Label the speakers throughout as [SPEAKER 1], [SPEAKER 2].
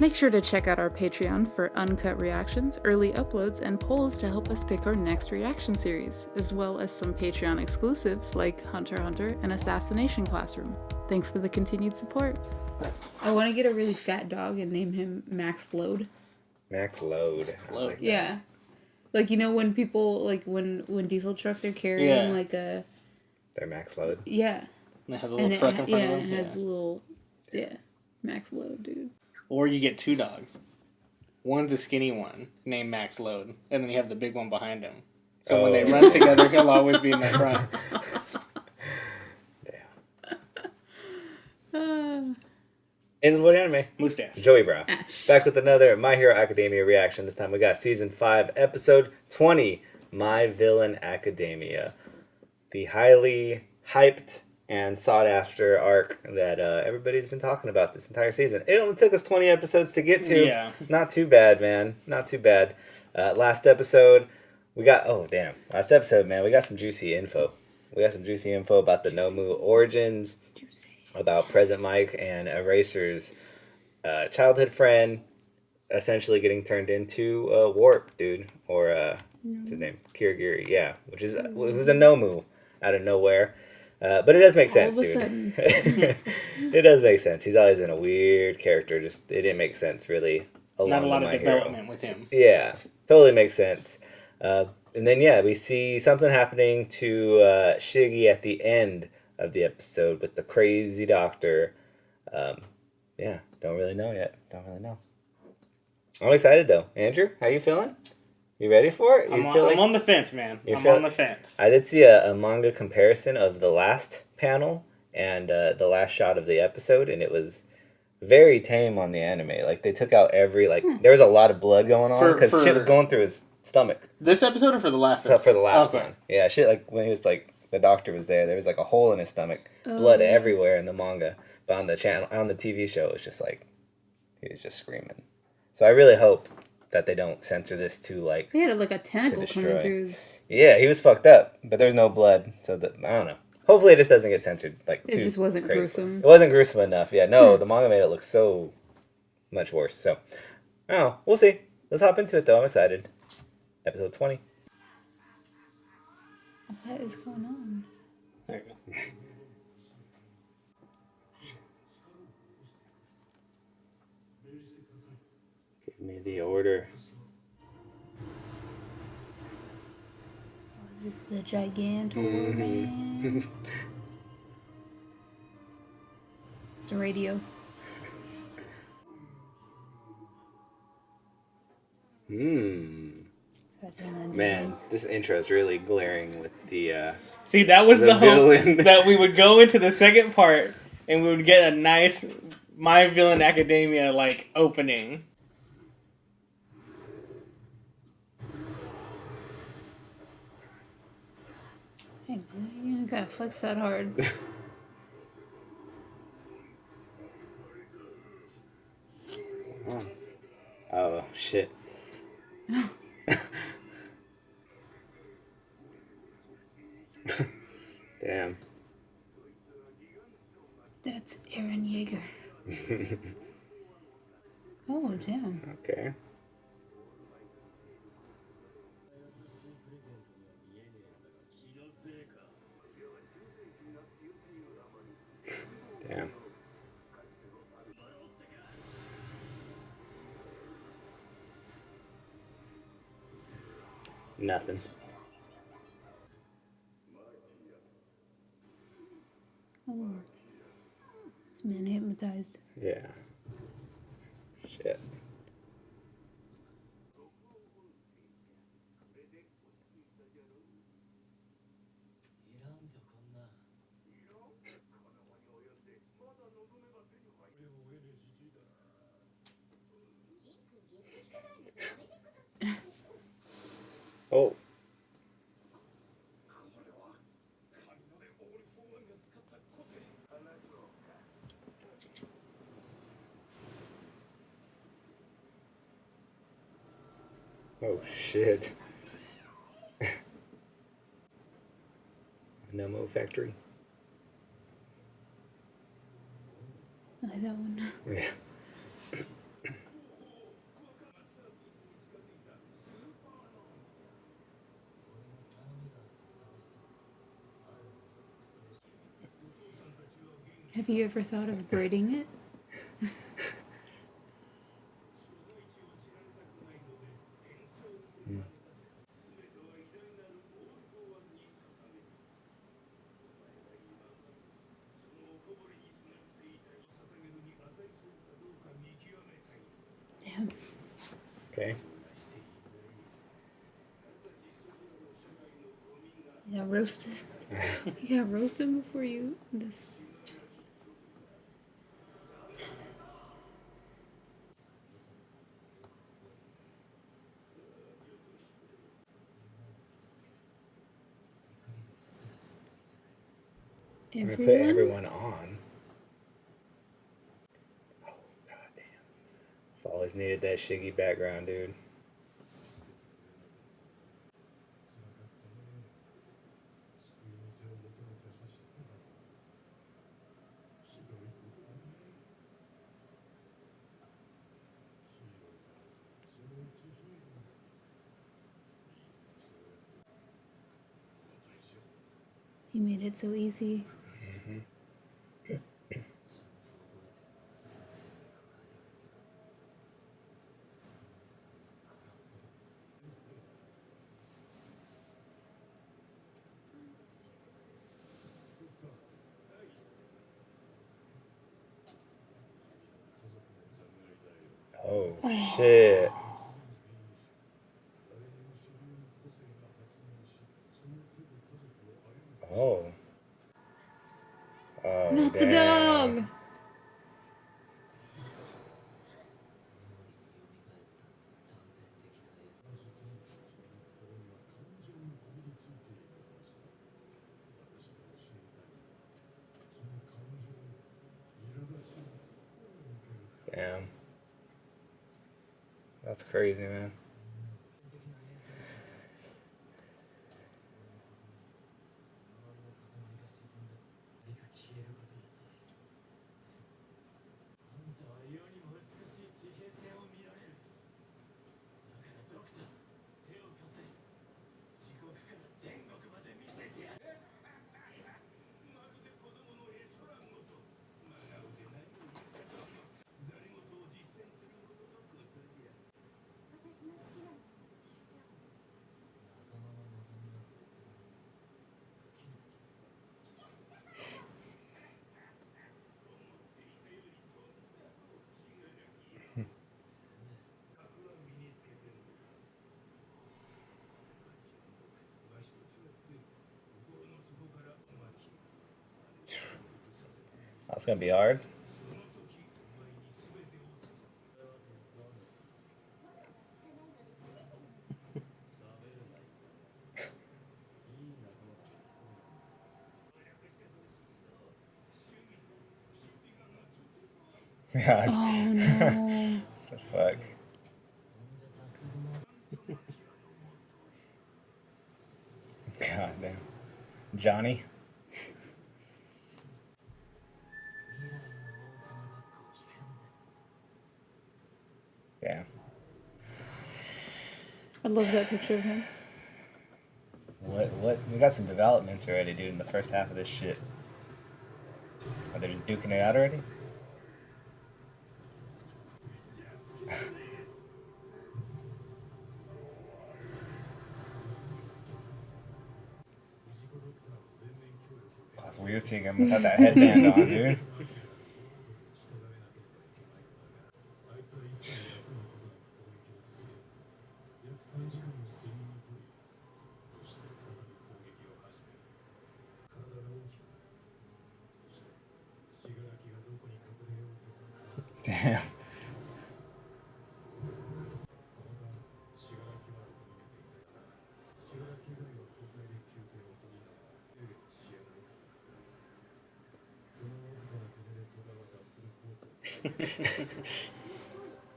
[SPEAKER 1] Make sure to check out our Patreon for uncut reactions, early uploads, and polls to help us pick our next reaction series, as well as some Patreon exclusives like Hunter x Hunter and Assassination Classroom. Thanks for the continued support. I want to get a really fat dog and name him Max Load.
[SPEAKER 2] Max Load.
[SPEAKER 1] Like yeah. Like, you know, when people, like, when diesel trucks are carrying, like, a...
[SPEAKER 2] Their Max Load?
[SPEAKER 1] Yeah.
[SPEAKER 3] They have the little truck in front of them?
[SPEAKER 1] Yeah, it has the little... Yeah. Max Load, dude.
[SPEAKER 3] Or you get two dogs. One's a skinny one, named Max Load, and then you have the big one behind him. So when they run together, he'll always be in the front.
[SPEAKER 2] Damn. In what anime?
[SPEAKER 3] Mustache.
[SPEAKER 2] Joey Brow. Back with another My Hero Academia reaction. This time we got Season 5, Episode 20, My Villain Academia. The highly hyped and sought-after arc that everybody's been talking about this entire season. It only took us 20 episodes to get to.
[SPEAKER 3] Yeah.
[SPEAKER 2] Not too bad, man. Not too bad. Last episode, we got... Oh, damn. Last episode, man, we got some juicy info. We got some juicy info about the Nomu origins, about Present Mike and Eraser's childhood friend essentially getting turned into a Warp, dude. Or, what's his name? Kirigiri, yeah. Who's a Nomu out of nowhere. But it does make sense, dude. It does make sense. He's always been a weird character. Just it didn't make sense, really.
[SPEAKER 3] Not a lot of development with him.
[SPEAKER 2] Yeah, totally makes sense. And then, yeah, we see something happening to Shiggy at the end of the episode with the crazy doctor. Yeah, don't really know yet. Don't really know. I'm excited, though. Andrew, how you feeling? You ready for it?
[SPEAKER 3] I'm on the fence, man. I'm on the fence.
[SPEAKER 2] I did see a manga comparison of the last panel and the last shot of the episode, and it was very tame on the anime. Like, they took out every, there was a lot of blood going on because shit was going through his stomach.
[SPEAKER 3] This episode or for the last episode?
[SPEAKER 2] For the last one. Yeah, shit, like, when he was, like, the doctor was there was, like, a hole in his stomach. Blood everywhere in the manga. But on the channel, on the TV show, it was just, like, he was just screaming. So I really hope that they don't censor this too, like...
[SPEAKER 1] He had, like, a tentacle coming through his...
[SPEAKER 2] Yeah, he was fucked up, but there's no blood, so I don't know. Hopefully it just doesn't get censored, like, too
[SPEAKER 1] It just wasn't
[SPEAKER 2] crazy.
[SPEAKER 1] gruesome.
[SPEAKER 2] It wasn't gruesome enough, yeah. No, the manga made it look so much worse, so... I don't know. We'll see. Let's hop into it, though. I'm excited. Episode 20.
[SPEAKER 1] What is going on?
[SPEAKER 3] There you go.
[SPEAKER 2] Give me the order.
[SPEAKER 1] Is this the Gigantor, man? It's a radio.
[SPEAKER 2] Man, this intro is really glaring with the...
[SPEAKER 3] See, that was the hope
[SPEAKER 2] villain.
[SPEAKER 3] that we would go into the second part and we would get a nice My Villain Academia, like, opening.
[SPEAKER 1] Hey, man, you gotta flex that hard.
[SPEAKER 2] Oh, shit. Damn.
[SPEAKER 1] That's Aaron Yeager. Oh, damn.
[SPEAKER 2] Okay. Damn. Nothing.
[SPEAKER 1] Oh. This man hypnotized.
[SPEAKER 2] Yeah. Shit. Oh. Oh shit. Nemo Factory.
[SPEAKER 1] I like that one.
[SPEAKER 2] Yeah.
[SPEAKER 1] Have you ever thought of braiding it? Damn.
[SPEAKER 2] Okay.
[SPEAKER 1] You got roasted. You got roasted before you this.
[SPEAKER 2] I'm gonna put everyone on. Oh, goddamn. I've always needed that Shiggy background, dude.
[SPEAKER 1] He made it so easy.
[SPEAKER 2] Oh, shit. Oh. Oh,
[SPEAKER 1] Not the
[SPEAKER 2] damn.
[SPEAKER 1] dog!
[SPEAKER 2] Damn. That's crazy, man. That's gonna be hard. God.
[SPEAKER 1] Oh no.
[SPEAKER 2] The fuck? God damn. Johnny? Damn.
[SPEAKER 1] I love that picture of him.
[SPEAKER 2] What? We got some developments already, dude, in the first half of this shit. Are they just duking it out already? That's weird seeing him without that headband on, dude. Damn.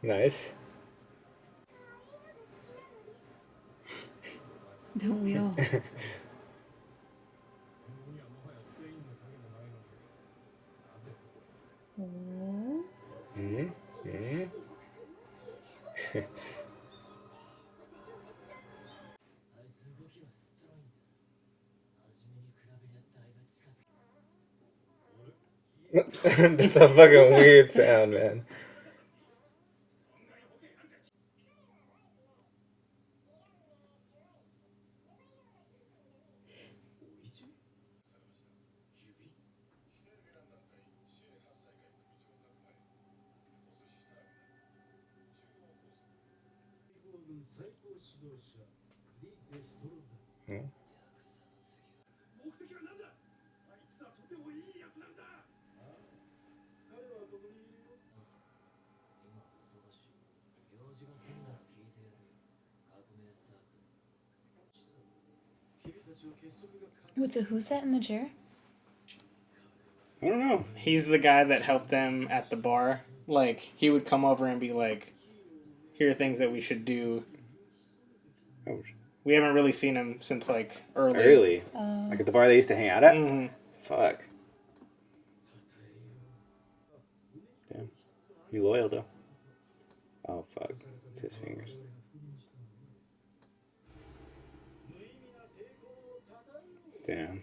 [SPEAKER 2] Nice.
[SPEAKER 1] Don't we all? Oh.
[SPEAKER 2] Mm-hmm. That's a fucking weird sound, man. Hmm.
[SPEAKER 1] What's it? Who's that in the chair?
[SPEAKER 2] I don't know.
[SPEAKER 3] He's the guy that helped them at the bar. Like, he would come over and be like, here are things that we should do.
[SPEAKER 2] Oh,
[SPEAKER 3] We haven't really seen him since, like, early.
[SPEAKER 2] really? Like at the bar they used to hang out at?
[SPEAKER 3] Mm-hmm.
[SPEAKER 2] Fuck. Damn. He loyal, though. Oh, fuck. It's his fingers. Damn.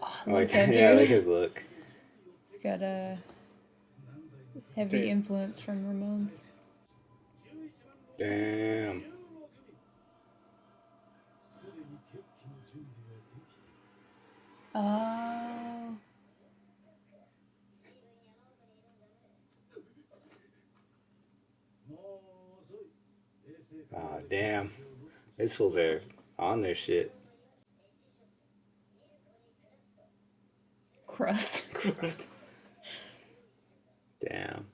[SPEAKER 1] Oh,
[SPEAKER 2] I
[SPEAKER 1] like
[SPEAKER 2] like,
[SPEAKER 1] that dude.
[SPEAKER 2] yeah, I like his look.
[SPEAKER 1] He's got a heavy
[SPEAKER 3] Dude.
[SPEAKER 1] influence from Ramones.
[SPEAKER 2] Damn.
[SPEAKER 1] Oh.
[SPEAKER 2] Oh, damn. These fools are on their shit.
[SPEAKER 1] Crust.
[SPEAKER 2] Crust. Damn.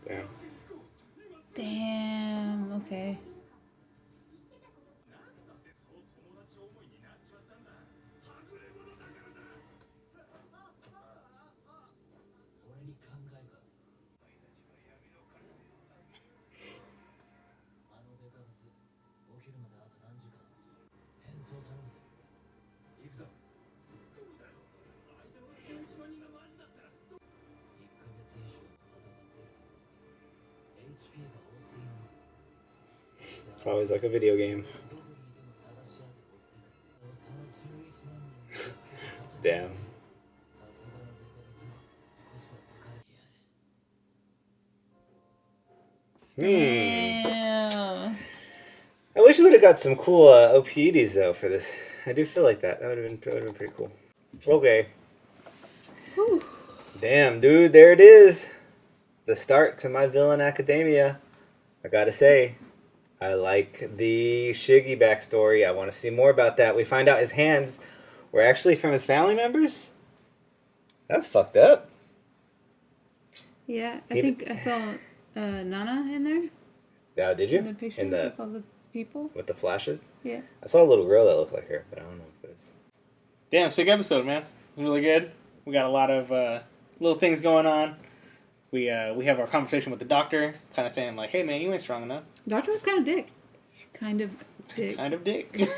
[SPEAKER 2] Damn.
[SPEAKER 1] Damn. Okay.
[SPEAKER 2] It's always like a video game. Damn.
[SPEAKER 1] Damn.
[SPEAKER 2] I wish we would have got some cool OPEDs though for this. I do feel like that. That would have been pretty cool. Okay.
[SPEAKER 1] Whew.
[SPEAKER 2] Damn, dude, there it is. The start to my villain academia. I gotta say, I like the Shiggy backstory. I want to see more about that. We find out his hands were actually from his family members. That's fucked up.
[SPEAKER 1] Yeah, I think I saw Nana in there.
[SPEAKER 2] Did you?
[SPEAKER 1] In the picture
[SPEAKER 2] In the
[SPEAKER 1] with all the people.
[SPEAKER 2] with the flashes.
[SPEAKER 1] Yeah.
[SPEAKER 2] I saw a little girl that looked like her, but I don't know if it was.
[SPEAKER 3] Damn, sick episode, man. It was really good. We got a lot of little things going on. We have our conversation with the doctor, kind of saying like, "Hey, man, you ain't strong enough."
[SPEAKER 1] Doctor was kind of dick. Kind of dick.
[SPEAKER 3] Kind of dick.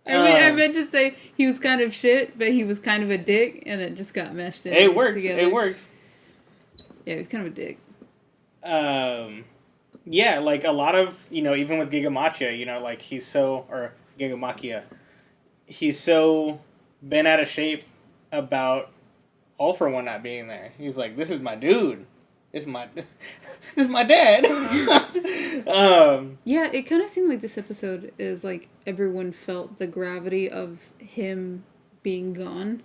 [SPEAKER 1] I mean, I meant to say he was kind of shit, but he was kind of a dick, and it just got meshed in.
[SPEAKER 3] It works.
[SPEAKER 1] Together.
[SPEAKER 3] It works.
[SPEAKER 1] Yeah, he's kind of a dick.
[SPEAKER 3] Yeah, like a lot of, even with Gigamachia, like he's so, or Gigamachia, he's so bent out of shape about All For One not being there. He's like, this is my dude. This is my dad.
[SPEAKER 1] Yeah, it kind of seemed like this episode is like everyone felt the gravity of him being gone.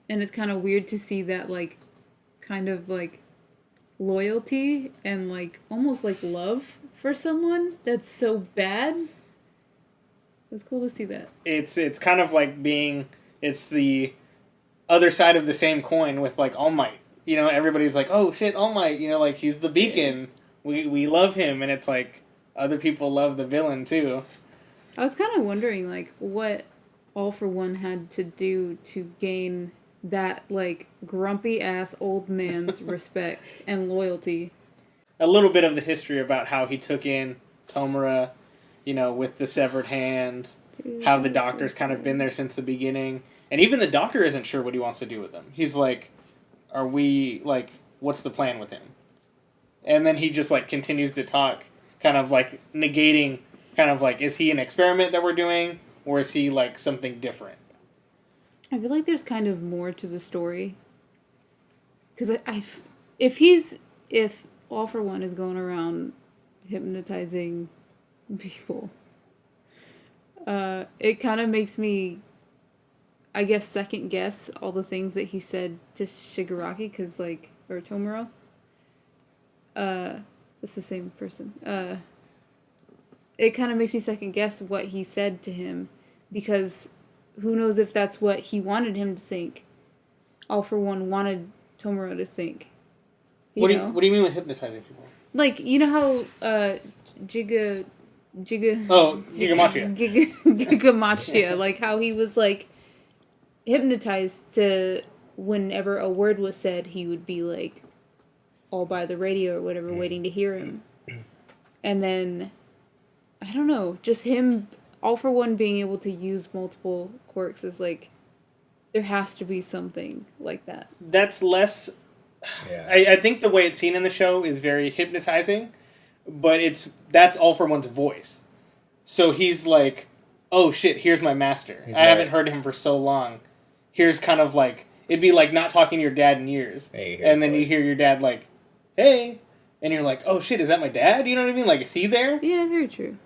[SPEAKER 1] And it's kind of weird to see that like kind of like loyalty and like almost like love for someone that's so bad. It was cool to see that.
[SPEAKER 3] It's kind of like it's the other side of the same coin with like All Might. Everybody's like, oh shit, All Might, like he's the beacon. Yeah. We love him, and it's like other people love the villain too.
[SPEAKER 1] I was kind of wondering like what All For One had to do to gain that like grumpy ass old man's respect and loyalty.
[SPEAKER 3] A little bit of the history about how he took in Tomura, with the severed hands, how the doctor's kind of been there since the beginning. And even the doctor isn't sure what he wants to do with him. He's like, are we, like, what's the plan with him? And then he just, like, continues to talk, kind of, like, negating, kind of, like, is he an experiment that we're doing? Or is he, like, something different?
[SPEAKER 1] I feel like there's kind of more to the story. Because if All For One is going around hypnotizing people, it kind of makes me, I guess, second guess all the things that he said to Shigaraki, or Tomura. It's the same person. It kind of makes me second guess what he said to him, because who knows if that's what he wanted him to think. All For One wanted Tomura to think.
[SPEAKER 3] What do you mean with hypnotizing people?
[SPEAKER 1] Like, you know how Gigamachia. Gigamachia, like how he was like hypnotized to whenever a word was said, he would be like all by the radio or whatever, waiting to hear him. And then I don't know, just him, All For One, being able to use multiple quirks is like, there has to be something like that.
[SPEAKER 3] That's less.
[SPEAKER 2] Yeah.
[SPEAKER 3] I think the way it's seen in the show is very hypnotizing, but that's All For One's voice. So he's like, oh shit, here's my master. I haven't heard him for so long. Here's kind of like, it'd be like not talking to your dad in years.
[SPEAKER 2] Hey,
[SPEAKER 3] and then you hear your dad like, hey, and you're like, oh shit, is that my dad? You know what I mean? Like, is he there?
[SPEAKER 1] Yeah, very true.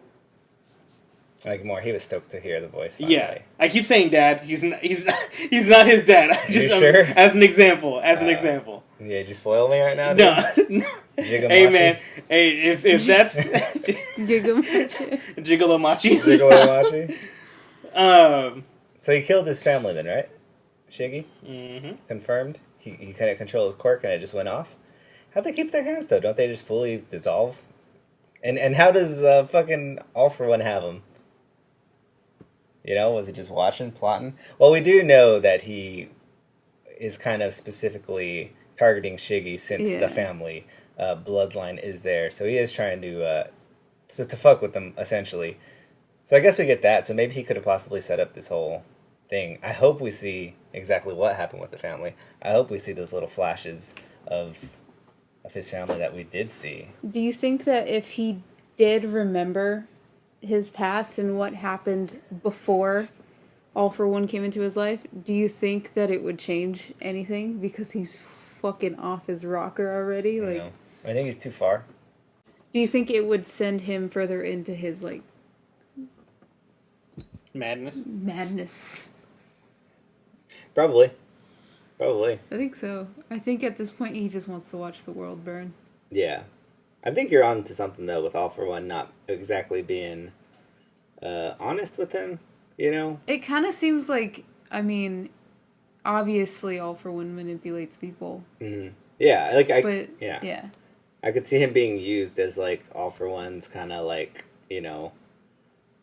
[SPEAKER 2] Like, more, he was stoked to hear the voice finally.
[SPEAKER 3] Yeah. I keep saying dad. He's not his dad.
[SPEAKER 2] You sure?
[SPEAKER 3] As an example. Example.
[SPEAKER 2] Yeah, did you spoil me right now, dude?
[SPEAKER 3] No. Hey, man. Hey, if that's...
[SPEAKER 1] Gigalomachi.
[SPEAKER 2] Gigalomachi? So he killed his family then, right? Shiggy?
[SPEAKER 3] Mm-hmm.
[SPEAKER 2] Confirmed? He couldn't control his quirk and it just went off? How'd they keep their hands, though? Don't they just fully dissolve? And how does fucking All For One have them? You know, was he just watching, plotting? Well, we do know that he is kind of specifically targeting Shiggy since the family bloodline is there. So he is trying to fuck with them, essentially. So I guess we get that. So maybe he could have possibly set up this whole thing. I hope we see exactly what happened with the family. I hope we see those little flashes of his family that we did see.
[SPEAKER 1] Do you think that if he did remember his past and what happened before All For One came into his life, do you think that it would change anything? Because he's fucking off his rocker already? Like,
[SPEAKER 2] No. I think he's too far.
[SPEAKER 1] Do you think it would send him further into his, like... Madness.
[SPEAKER 2] Probably. I
[SPEAKER 1] think so. I think at this point he just wants to watch the world burn.
[SPEAKER 2] Yeah. I think you're on to something, though, with All For One not exactly being honest with him, you know?
[SPEAKER 1] It kind of seems like, I mean, obviously All For One manipulates people.
[SPEAKER 2] Mm-hmm. Yeah,
[SPEAKER 1] yeah.
[SPEAKER 2] I could see him being used as, like, All For One's kind of, like, you know...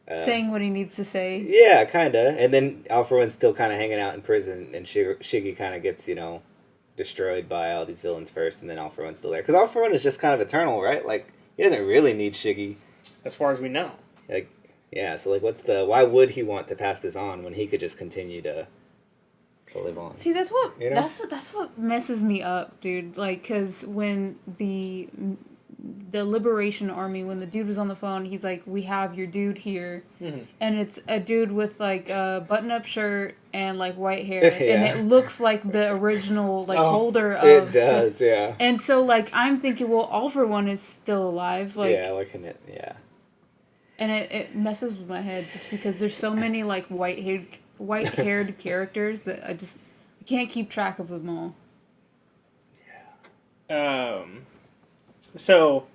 [SPEAKER 1] saying what he needs to say.
[SPEAKER 2] Yeah, kind of. And then All For One's still kind of hanging out in prison, and Shiggy kind of gets, you know... destroyed by all these villains first, and then All For One's still there. Because All For One is just kind of eternal, right? Like, he doesn't really need Shiggy.
[SPEAKER 3] As far as we know.
[SPEAKER 2] Like, yeah, so, like, why would he want to pass this on when he could just continue to live on?
[SPEAKER 1] See, that's what,
[SPEAKER 2] you know?
[SPEAKER 1] that's what messes me up, dude. Like, because when the Liberation Army, when the dude was on the phone, he's like, we have your dude here. Mm-hmm. And it's a dude with, like, a button-up shirt and, like, white hair.
[SPEAKER 2] Yeah.
[SPEAKER 1] And it looks like the original, like, holder of...
[SPEAKER 2] It does, yeah.
[SPEAKER 1] And so, like, I'm thinking, well, All For One is still alive. Like,
[SPEAKER 2] yeah, why can it... Yeah.
[SPEAKER 1] And it messes with my head just because there's so many, like, white-haired characters that I can't keep track of them all.
[SPEAKER 3] Yeah. So,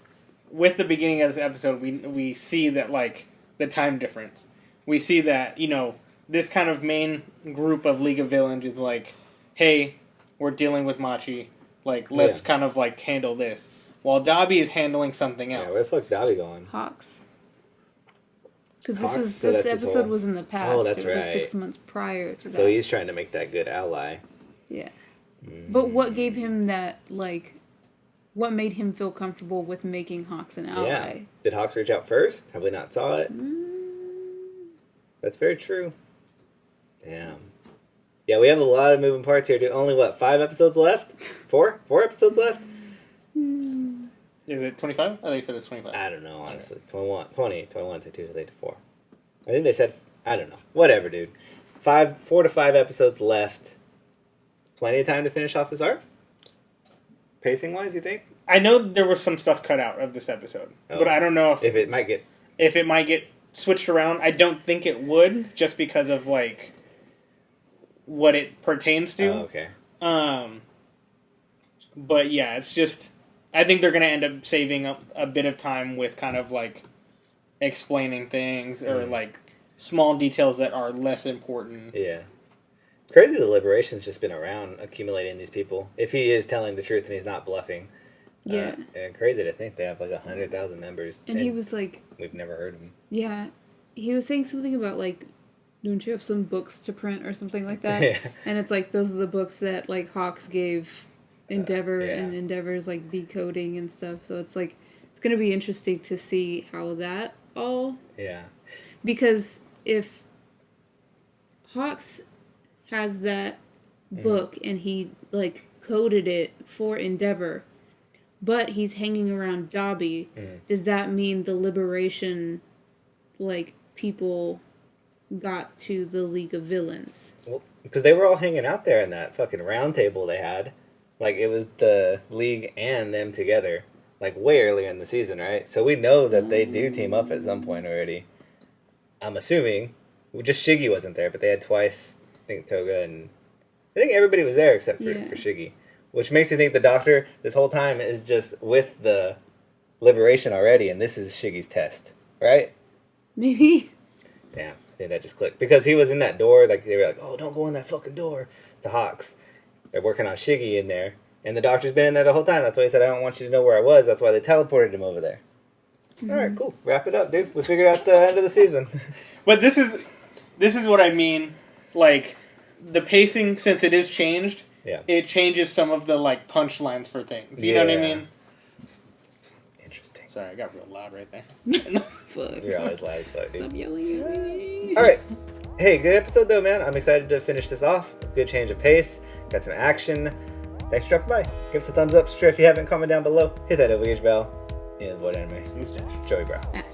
[SPEAKER 3] with the beginning of this episode, we see that, like, the time difference. We see that, you know, this kind of main group of League of Villains is like, hey, we're dealing with Machi. Like, let's kind of, like, handle this. While Dabi is handling something else.
[SPEAKER 2] Yeah, where the fuck Dabi going?
[SPEAKER 1] Hawks. Because
[SPEAKER 2] So
[SPEAKER 1] this episode was in the past.
[SPEAKER 2] Oh, that's
[SPEAKER 1] it was
[SPEAKER 2] right.
[SPEAKER 1] like 6 months prior to that.
[SPEAKER 2] So he's trying to make that good ally.
[SPEAKER 1] Yeah. But what gave him that, like, what made him feel comfortable with making Hawks an ally?
[SPEAKER 2] Yeah. Did Hawks reach out first? Have we not saw it? That's very true. Damn. Yeah, we have a lot of moving parts here, dude. Only, what, 5 episodes left? 4? 4 episodes left?
[SPEAKER 3] Is it 25? I think they said it's 25.
[SPEAKER 2] I don't know, honestly. 21, 21 to 2 to 4. I think they said, I don't know. Whatever, dude. 4 to 5 episodes left. Plenty of time to finish off this arc? Pacing-wise, you think?
[SPEAKER 3] I know there was some stuff cut out of this episode, but I don't know
[SPEAKER 2] if it might get
[SPEAKER 3] switched around. I don't think it would, just because of, like, what it pertains to.
[SPEAKER 2] Oh, okay.
[SPEAKER 3] But yeah, it's just, I think they're going to end up saving a bit of time with kind of, like, explaining things or, like, small details that are less important.
[SPEAKER 2] Yeah. It's crazy the Liberation's just been around accumulating these people. If he is telling the truth and he's not bluffing.
[SPEAKER 1] Yeah.
[SPEAKER 2] And crazy to think they have like 100,000 members.
[SPEAKER 1] And he was like...
[SPEAKER 2] We've never heard of him.
[SPEAKER 1] Yeah. He was saying something about, like, don't you have some books to print or something like that?
[SPEAKER 2] Yeah.
[SPEAKER 1] And it's like, those are the books that, like, Hawks gave Endeavor, and Endeavor's, like, decoding and stuff. So it's like, it's going to be interesting to see how that all...
[SPEAKER 2] Yeah.
[SPEAKER 1] Because if Hawks has that book and he, like, coded it for Endeavor, but he's hanging around Dobby, does that mean the Liberation, like, people got to the League of Villains?
[SPEAKER 2] Well, because they were all hanging out there in that fucking round table they had. Like, it was the League and them together. Like, way earlier in the season, right? So we know that they do team up at some point already. I'm assuming. Just Shiggy wasn't there, but they had twice, I think, Toga, and I think everybody was there except for Shiggy. Which makes me think the Doctor, this whole time, is just with the Liberation already, and this is Shiggy's test, right?
[SPEAKER 1] Maybe.
[SPEAKER 2] Yeah, I think that just clicked. Because he was in that door, like, they were like, oh, don't go in that fucking door. The Hawks. They're working on Shiggy in there. And the Doctor's been in there the whole time. That's why he said, I don't want you to know where I was. That's why they teleported him over there. All right, cool. Wrap it up, dude. We figured out the end of the season.
[SPEAKER 3] But this is what I mean. Like, the pacing, since it is changed, it changes some of the, like, punchlines for things. You know what I mean?
[SPEAKER 2] Interesting.
[SPEAKER 3] Sorry, I got real loud right there.
[SPEAKER 1] Fuck.
[SPEAKER 2] You're always loud as fuck, dude.
[SPEAKER 1] Stop yelling at me.
[SPEAKER 2] All right. Hey, good episode, though, man. I'm excited to finish this off. Good change of pace. Got some action. Thanks for dropping by. Give us a thumbs up. Subscribe if you haven't. Comment down below. Hit that notification bell. Yeah, what anime?
[SPEAKER 3] Mustache.
[SPEAKER 2] Joey Brow.
[SPEAKER 1] Ash.